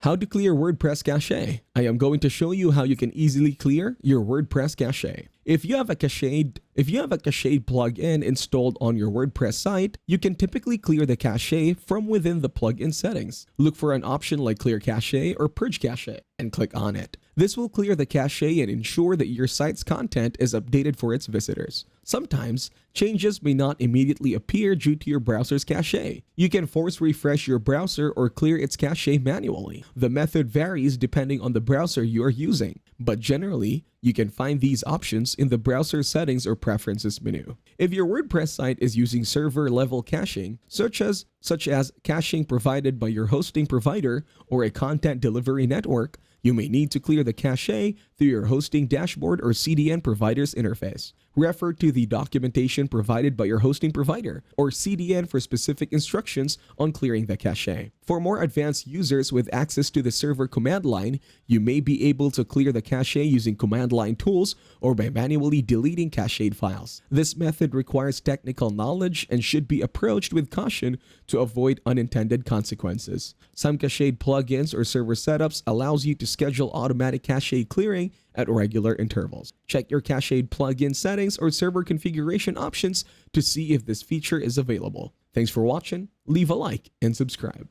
How to clear WordPress cache. I am going to show you how you can easily clear your WordPress cache. If you have a cached plugin installed on your WordPress site, you can typically clear the cache from within the plugin settings. Look for an option like Clear Cache or Purge Cache and click on it. This will clear the cache and ensure that your site's content is updated for its visitors. Sometimes, changes may not immediately appear due to your browser's cache. You can force refresh your browser or clear its cache manually. The method varies depending on the browser you are using, but generally, you can find these options in the browser settings or preferences menu. If your WordPress site is using server-level caching, such as caching provided by your hosting provider or a content delivery network, you may need to clear the cache through your hosting dashboard or CDN provider's interface. Refer to the documentation provided by your hosting provider or CDN for specific instructions on clearing the cache. For more advanced users with access to the server command line, you may be able to clear the cache using command line tools or by manually deleting cached files. This method requires technical knowledge and should be approached with caution to avoid unintended consequences. Some cached plugins or server setups allows you to schedule automatic cache clearing at regular intervals. Check your cached plugin settings or server configuration options to see if this feature is available. Thanks for watching, leave a like and subscribe.